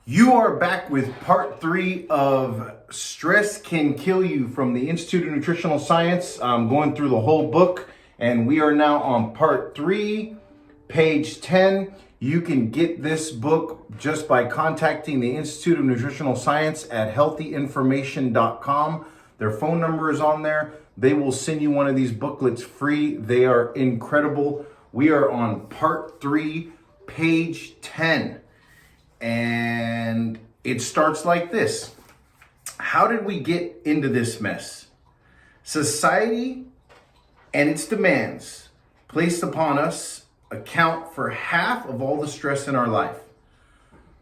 You are back with part 3 of Stress Can Kill You from the Institute of Nutritional Science. I'm going through the whole book, and we are now on part 3, page 10. You can get this book just by contacting the Institute of Nutritional Science at healthyinformation.com. Their phone number is on there. They will send you one of these booklets free. They are incredible. We are on part 3, page 10. And it starts like this. How did we get into this mess? Society and its demands placed upon us account for half of all the stress in our life.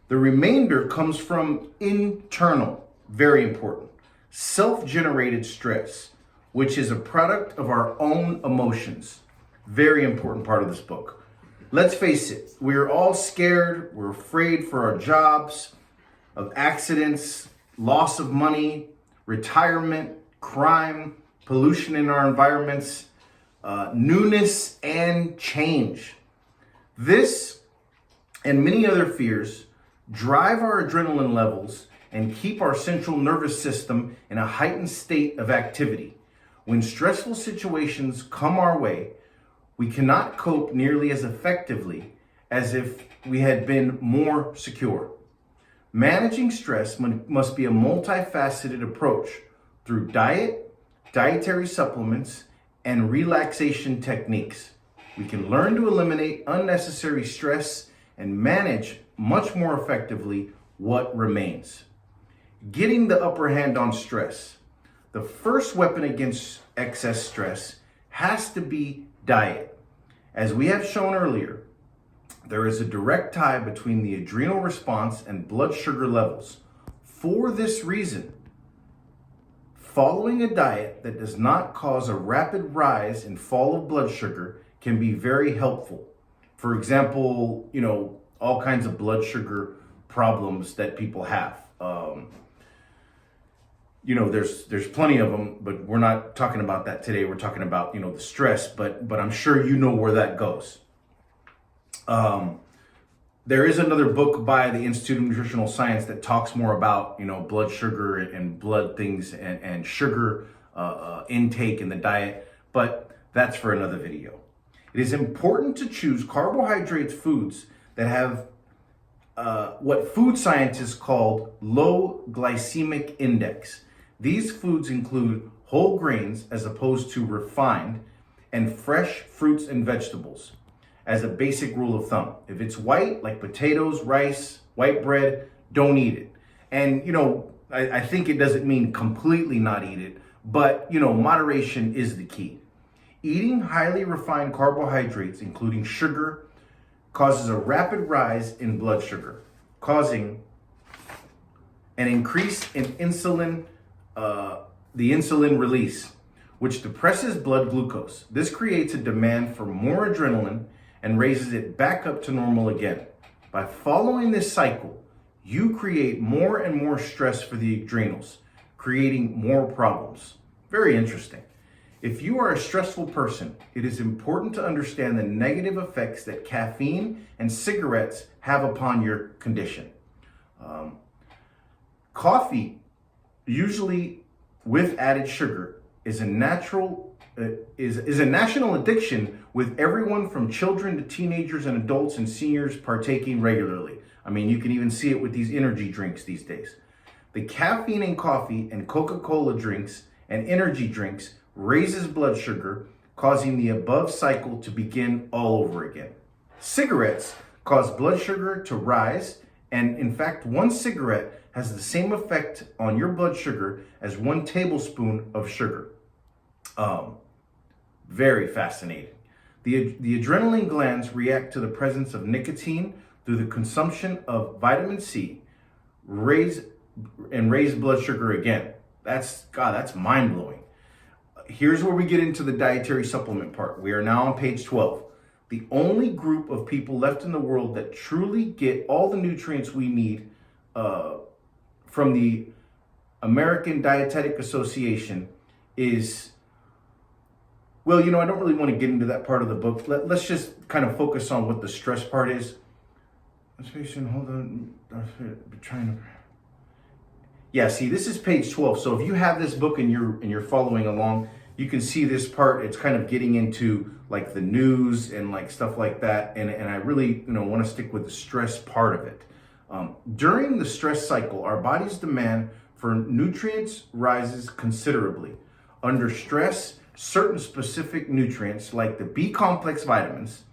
The remainder comes from internal, very important, self-generated stress, which is a product of our own emotions. Very important part of this book. Let's face it, we're all scared, we're afraid for our jobs, of accidents, loss of money, retirement, crime, pollution in our environments, newness and change. This and many other fears drive our adrenaline levels and keep our central nervous system in a heightened state of activity. When stressful situations come our way, we cannot cope nearly as effectively as if we had been more secure. Managing stress must be a multifaceted approach through diet, dietary supplements, and relaxation techniques. We can learn to eliminate unnecessary stress and manage much more effectively what remains. Getting the upper hand on stress. The first weapon against excess stress has to be diet. As we have shown earlier, there is a direct tie between the adrenal response and blood sugar levels. For this reason, following a diet that does not cause a rapid rise and fall of blood sugar can be very helpful. For example, all kinds of blood sugar problems that people have. There's plenty of them, but we're not talking about that today. We're talking about, the stress, but I'm sure you know where that goes. There is another book by the Institute of Nutritional Science that talks more about, blood sugar and blood things and sugar intake in the diet, but that's for another video. It is important to choose carbohydrate foods that have what food scientists call low glycemic index. These foods include whole grains as opposed to refined, and fresh fruits and vegetables as a basic rule of thumb. If it's white, like potatoes, rice, white bread, don't eat it. And, I think it doesn't mean completely not eat it, but, moderation is the key. Eating highly refined carbohydrates, including sugar, causes a rapid rise in blood sugar, causing an increase in the insulin release, which depresses blood glucose. This creates a demand for more adrenaline and raises it back up to normal again. By following this cycle, you create more and more stress for the adrenals, creating more problems. Very interesting. If you are a stressful person, it is important to understand the negative effects that caffeine and cigarettes have upon your condition. Coffee, usually with added sugar, is a national addiction, with everyone from children to teenagers and adults and seniors partaking regularly. I mean, you can even see it with these energy drinks these days. The caffeine in coffee and Coca-Cola drinks and energy drinks raises blood sugar, causing the above cycle to begin all over again. Cigarettes cause blood sugar to rise, and in fact, one cigarette has the same effect on your blood sugar as 1 tablespoon of sugar. Very fascinating. The adrenaline glands react to the presence of nicotine through the consumption of vitamin C, raise blood sugar again. That's mind-blowing. Here's where we get into the dietary supplement part. We are now on page 12. The only group of people left in the world that truly get all the nutrients we need from the American Dietetic Association is, I don't really want to get into that part of the book. Let's just kind of focus on what the stress part is. Hold on. Trying to. Yeah, see, this is page 12. So if you have this book and you're following along, you can see this part. It's kind of getting into like the news and like stuff like that. And I really, want to stick with the stress part of it. During the stress cycle, our body's demand for nutrients rises considerably. Under stress, certain specific nutrients like the B complex vitamins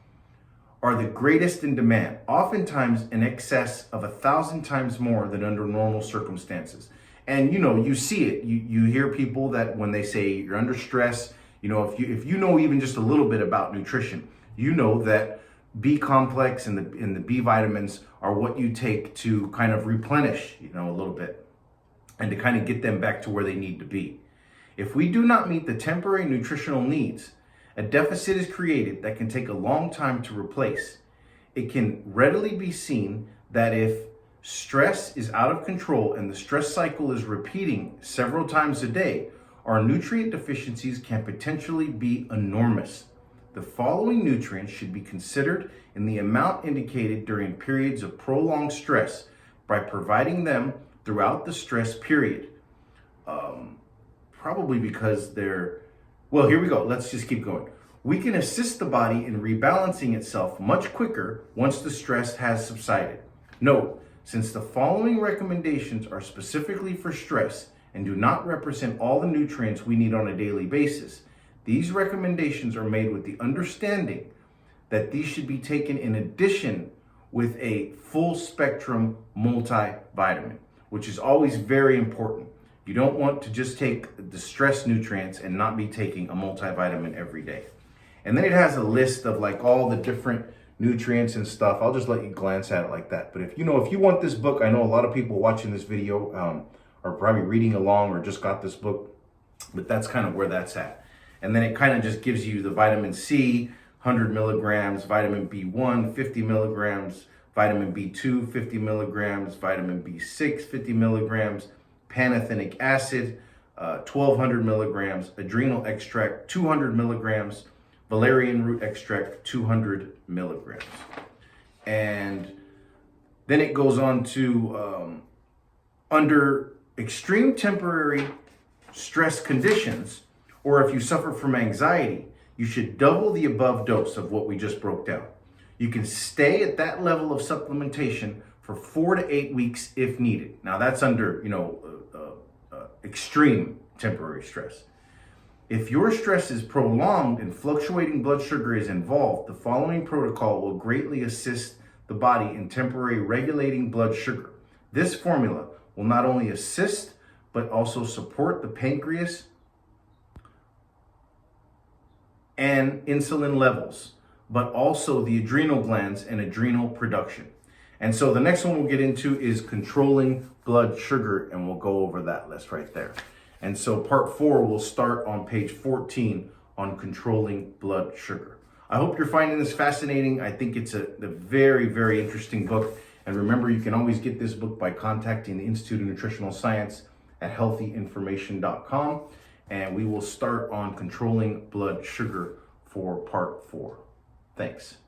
are the greatest in demand, oftentimes in excess of 1,000 times more than under normal circumstances. And you see it. You hear people that when they say you're under stress, if you know even just a little bit about nutrition, you know that B complex and the B vitamins are what you take to kind of replenish, a little bit, and to kind of get them back to where they need to be. If we do not meet the temporary nutritional needs, a deficit is created that can take a long time to replace. It can readily be seen that if stress is out of control and the stress cycle is repeating several times a day, our nutrient deficiencies can potentially be enormous. The following nutrients should be considered in the amount indicated during periods of prolonged stress by providing them throughout the stress period. Probably because well, here we go. Let's just keep going. We can assist the body in rebalancing itself much quicker once the stress has subsided. Note, since the following recommendations are specifically for stress and do not represent all the nutrients we need on a daily basis, these recommendations are made with the understanding that these should be taken in addition with a full spectrum multivitamin, which is always very important. You don't want to just take the stress nutrients and not be taking a multivitamin every day. And then it has a list of like all the different nutrients and stuff. I'll just let you glance at it like that. But if you want this book, I know a lot of people watching this video are probably reading along or just got this book, but that's kind of where that's at. And then it kind of just gives you the vitamin C, 100 milligrams, vitamin B1, 50 milligrams, vitamin B2, 50 milligrams, vitamin B6, 50 milligrams, pantothenic acid, 1,200 milligrams, adrenal extract, 200 milligrams, valerian root extract, 200 milligrams. And then it goes on to, under extreme temporary stress conditions, or if you suffer from anxiety, you should double the above dose of what we just broke down. You can stay at that level of supplementation for 4 to 8 weeks if needed. Now that's under, extreme temporary stress. If your stress is prolonged and fluctuating blood sugar is involved, the following protocol will greatly assist the body in temporarily regulating blood sugar. This formula will not only assist, but also support the pancreas and insulin levels, but also the adrenal glands and adrenal production. And so the next one we'll get into is controlling blood sugar, and we'll go over that list right there. And so part 4 will start on page 14 on controlling blood sugar. I hope you're finding this fascinating. I think it's a very, very interesting book. And remember, you can always get this book by contacting the Institute of Nutritional Science at healthyinformation.com. And we will start on controlling blood sugar for part 4. Thanks.